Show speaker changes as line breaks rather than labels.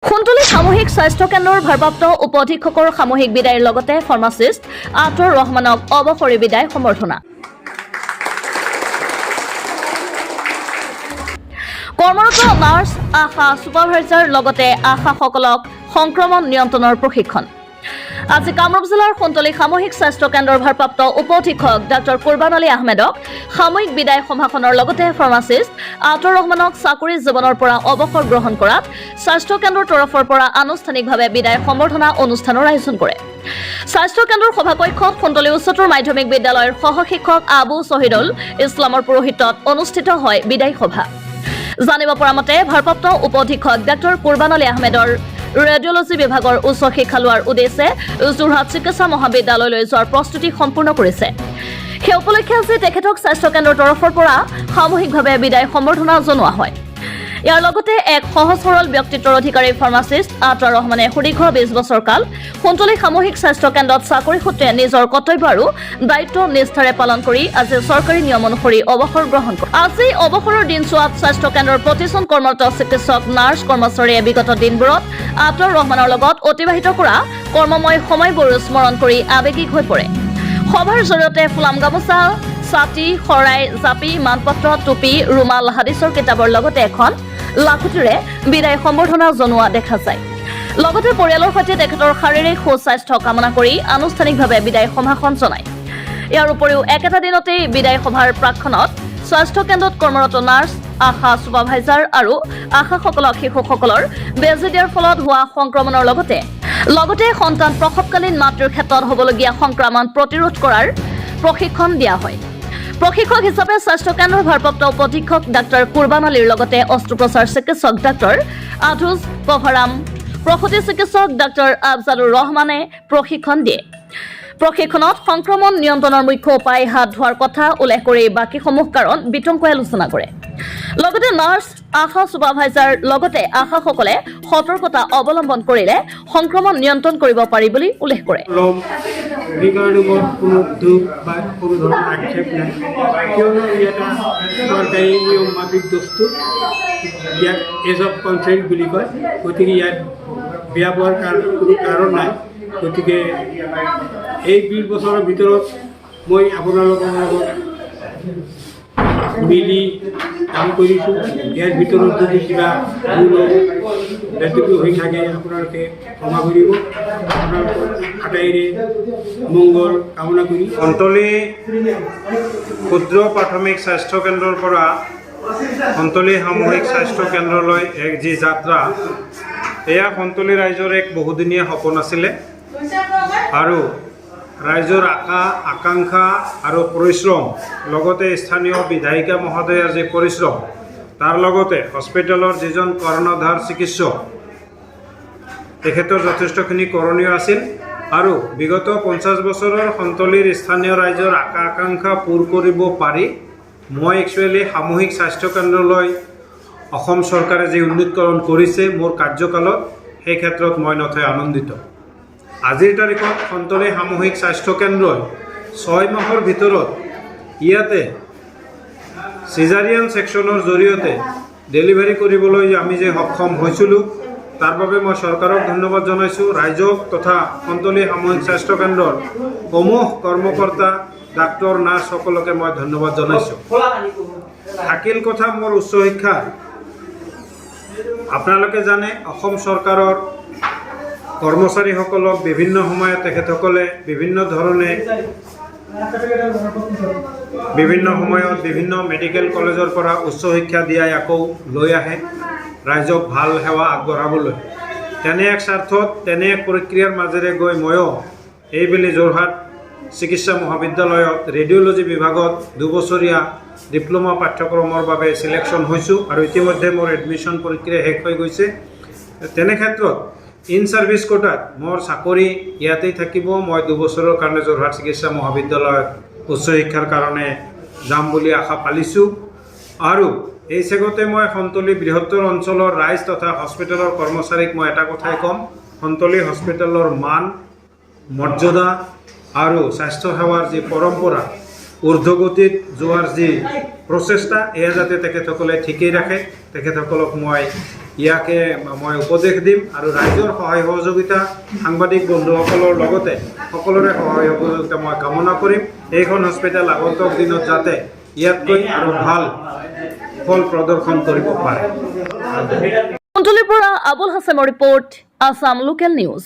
খুনতলী সামূহিক স্বাস্থ্য কেন্দ্ৰৰ ভাৰপ্ৰাপ্ত উপ অধীক্ষকৰ সামূহিক বিদায়ৰ লগতে ফাৰ্মাচিষ্ট আতৰুৰ ৰহমানক অৱসৰী বিদায় সম্বৰ্ধনা। কৰ্মৰত নাৰ্ছ, আশা ছুপাৰভাইজাৰ লগতে আশাসকলক সংক্ৰমণ নিয়ন্ত্ৰণৰ প্ৰশিক্ষণ। আজি কামৰূপ জিলাৰ খুনতলী সামূহিক স্বাস্থ্য কেন্দ্ৰৰ ভাৰপ্ৰাপ্ত উপ অধীক্ষক ডাক্তৰ কুৰবান আলী আহমেদক সাময়িক বিদায় সভাখনৰ লগতে ফাৰ্মাচিষ্ট আতৰুৰ ৰহমানক চাকৰি জীৱনৰ পৰা অৱসৰ গ্ৰহণ কৰাত স্বাস্থ্য কেন্দ্ৰৰ তৰফৰ পৰা আনুষ্ঠানিকভাৱে বিদায় সম্বৰ্ধনা অনুষ্ঠানৰ আয়োজন কৰে। স্বাস্থ্য কেন্দ্ৰৰ সভাকক্ষত খুনতলী উচ্চতৰ মাধ্যমিক বিদ্যালয়ৰ সহশিক্ষক আবু শহীদুল ইছলামৰ পুৰোহিতত অনুষ্ঠিত হয় বিদায় সভা। জানিব পৰা মতে ভাৰপ্ৰাপ্ত উপ অধীক্ষক ডাক্তৰ কুৰবান আলী আহমেদৰ ৰেডিঅলজি বিভাগৰ উচ্চ শিক্ষা লোৱাৰ উদ্দেশ্যে যোৰহাট চিকিৎসা মহাবিদ্যালয়লৈ যোৱাৰ প্ৰস্তুতি সম্পূৰ্ণ কৰিছে। সেই উপলক্ষে আজি তেখেতক স্বাস্থ্য কেন্দ্ৰৰ তৰফৰ পৰা সামূহিকভাৱে বিদায় সম্বৰ্ধনা জনোৱা হয়। ইয়াৰ লগতে এক সহজ সৰল ব্যক্তিত্বৰ অধিকাৰী ফাৰ্মাচিষ্ট আতৰুৰ ৰহমানে সুদীৰ্ঘ 20 বছৰ কাল খুনতলী সামূহিক স্বাস্থ্য কেন্দ্ৰত চাকৰি সূত্ৰে নিজৰ কৰ্তব্য আৰু দায়িত্ব নিষ্ঠাৰে পালন কৰি আজি চৰকাৰী নিয়ম অনুসৰি অৱসৰ গ্ৰহণ কৰে। আজি অৱসৰৰ দিনছোৱাত স্বাস্থ্য কেন্দ্ৰৰ প্ৰতিজন কৰ্মৰত চিকিৎসক, নাৰ্ছ, কৰ্মচাৰীয়ে বিগত দিনবোৰত আতৰুৰ ৰহমানৰ লগত অতিবাহিত কৰা কৰ্মময় সময়বোৰ স্মৰণ কৰি আৱেগিক হৈ পৰে। সভাৰ জৰিয়তে ফুলাম গামোচা, ছাতি, শৰাই, জাপি, মানপত্ৰ, টুপি, ৰুমাল, হাদিছৰ কিতাপৰ লগতে এখন লাখুটিৰে বিদায় সম্বৰ্ধনা জনোৱা দেখা যায়। লগতে পৰিয়ালৰ সৈতে তেখেতৰ শাৰীৰিক সুস্বাস্থ্য কামনা কৰি আনুষ্ঠানিকভাৱে বিদায় সভাখন জনায়। ইয়াৰ উপৰিও একেটা দিনতেই বিদায় সভাৰ প্ৰাক্ষণত স্বাস্থ্য কেন্দ্ৰত কৰ্মৰত নাৰ্ছ, আশা ছুপাৰভাইজাৰ আৰু আশাসকলক শিশুসকলৰ বেজী দিয়াৰ ফলত হোৱা সংক্ৰমণৰ লগতে সন্তান প্ৰসৱকালীন মাতৃৰ ক্ষেত্ৰত হ'বলগীয়া সংক্ৰমণ প্ৰতিৰোধ কৰাৰ প্ৰশিক্ষণ দিয়া হয়। প্ৰশিক্ষক হিচাপে স্বাস্থ্য কেন্দ্ৰৰ ভাৰপ্ৰাপ্ত উপ অধীক্ষক ডাক্তৰ কুৰবান আলীৰ লগতে অস্ত্ৰোপচাৰ চিকিৎসক ডাক্তৰ আধুজ পভাৰাম, প্ৰসূতি চিকিৎসক ডাক্তৰ আফজালুৰ ৰহমানে প্ৰশিক্ষণ দিয়ে। প্ৰশিক্ষণত সংক্ৰমণ নিয়ন্ত্ৰণৰ মুখ্য উপায় হাত ধোৱাৰ কথা উল্লেখ কৰি বাকীসমূহ কাৰণ বিতংকৈ আলোচনা কৰে। লগতে নাৰ্ছ, আশা ছুপাৰভাইজাৰ লগতে আশাসকলে সতৰ্কতা অৱলম্বন কৰিলে সংক্ৰমণ নিয়ন্ত্ৰণ কৰিব পাৰি বুলি উল্লেখ কৰে।
সেইকাৰণে মোৰ কোনো দুখ বা কোনো ধৰণৰ আক্ষেপ নাই, কিয়নো ই এটা চৰকাৰী নিয়ম মাফিক বস্তু। ইয়াক এজ অফ কনচেণ্ট বুলি কয়, গতিকে ইয়াত বেয়া পোৱাৰ কোনো কাৰণ নাই। গতিকে এই 20 বছৰৰ ভিতৰত মই আপোনালোকৰ লগত মিলি কাম কৰিছোঁ। ইয়াৰ ভিতৰত যদি কিবা ভুল ব্যতিক্ৰম হৈ থাকে আপোনালোকে ক্ষমা কৰিব। আপোনালোকৰ আটাইৰে মংগল কামনা কৰি
খুনতলী ক্ষুদ্ৰ প্ৰাথমিক স্বাস্থ্য কেন্দ্ৰৰ পৰা খুনতলী সামূহিক স্বাস্থ্য কেন্দ্ৰলৈ এক যি যাত্ৰা, এয়া খুনতলী ৰাইজৰ এক বহুদিনীয়া সপোন আছিলে আৰু ৰাইজৰ আশা, আকাংক্ষা আৰু পৰিশ্ৰম, লগতে স্থানীয় বিধায়িকা মহোদয়াৰ যি পৰিশ্ৰম, তাৰ লগতে হস্পিটেলৰ যিজন কৰ্ণধাৰ চিকিৎসক, তেখেতৰ যথেষ্টখিনি কৰণীয় আছিল আৰু বিগত 50 বছৰৰ খুনতলীৰ স্থানীয় ৰাইজৰ আশা আকাংক্ষা পূৰ কৰিব পাৰি মই একচুৱেলি সামূহিক স্বাস্থ্য কেন্দ্ৰলৈ অসম চৰকাৰে যি উন্নীতকৰণ কৰিছে মোৰ কাৰ্যকালত, সেই ক্ষেত্ৰত মই নথৈ আনন্দিত। আজিৰ তাৰিখত খুনতলী সামূহিক স্বাস্থ্য কেন্দ্ৰই 6 মাহৰ ভিতৰত ইয়াতে চিজাৰিয়ান ছেকশ্যনৰ জৰিয়তে ডেলিভাৰী কৰিবলৈ আমি যে সক্ষম হৈছিলোঁ, তাৰ বাবে মই চৰকাৰক ধন্যবাদ জনাইছোঁ। ৰাইজক তথা খুনতলী সামূহিক স্বাস্থ্য কেন্দ্ৰৰ সমূহ কৰ্মকৰ্তা, ডাক্তৰ, নাৰ্ছ সকলকে মই ধন্যবাদ জনাইছোঁ। থাকিল কথা মোৰ উচ্চ শিক্ষা। আপোনালোকে জানে অসম চৰকাৰৰ কৰ্মচাৰীসকলক বিভিন্ন সময়ত তেখেতসকলে বিভিন্ন সময়ত বিভিন্ন মেডিকেল কলেজৰ পৰা উচ্চ শিক্ষা দিয়াই আকৌ লৈ আহে ৰাইজক ভাল সেৱা আগবঢ়াবলৈ। তেনে এক স্বাৰ্থত, তেনে এক প্ৰক্ৰিয়াৰ মাজেৰে গৈ ময়ো এইবেলি যোৰহাট চিকিৎসা মহাবিদ্যালয়ত ৰেডিঅ'লজি বিভাগত 2 বছৰীয়া ডিপ্ল'মা পাঠ্যক্ৰমৰ বাবে চিলেকশ্যন হৈছোঁ আৰু ইতিমধ্যে মোৰ এডমিশ্যন প্ৰক্ৰিয়া শেষ হৈ গৈছে। তেনে ক্ষেত্ৰত ইন ছাৰ্ভিচ কোটাত মোৰ চাকৰি ইয়াতেই থাকিব। মই 2 বছৰৰ কাৰণে যোৰহাট চিকিৎসা মহাবিদ্যালয়ত উচ্চ শিক্ষাৰ কাৰণে যাম বুলি আশা পালিছোঁ আৰু এই চেগতে মই খুনতলী বৃহত্তৰ অঞ্চলৰ ৰাইজ তথা হস্পিটেলৰ কৰ্মচাৰীক মই এটা কথাই ক'ম, খুনতলী হস্পিটেলৰ মান, মৰ্যাদা আৰু স্বাস্থ্য সেৱাৰ যি পৰম্পৰা, ঊৰ্ধ্বগতিত যোৱাৰ যি প্ৰচেষ্টা এয়া যাতে তেখেতসকলে ঠিকেই ৰাখে, তেখেতসকলক মই উপদেশ দিম আৰু ৰাইজৰ সহায় সহযোগিতা সাংবাদিক বন্ধুসকলৰ লগতে সকলোৰে সহায় সহযোগিতা মই কামনা কৰিম। এইখন হস্পিটেল আগন্তুক দিনত যাতে ইয়াতকৈ আৰু ভাল ফল প্ৰদৰ্শন কৰিব পাৰে।
কুন্তলীৰ পৰা আবুল হাছেমৰ ৰিপৰ্ট, আছাম লোকেল নিউজ।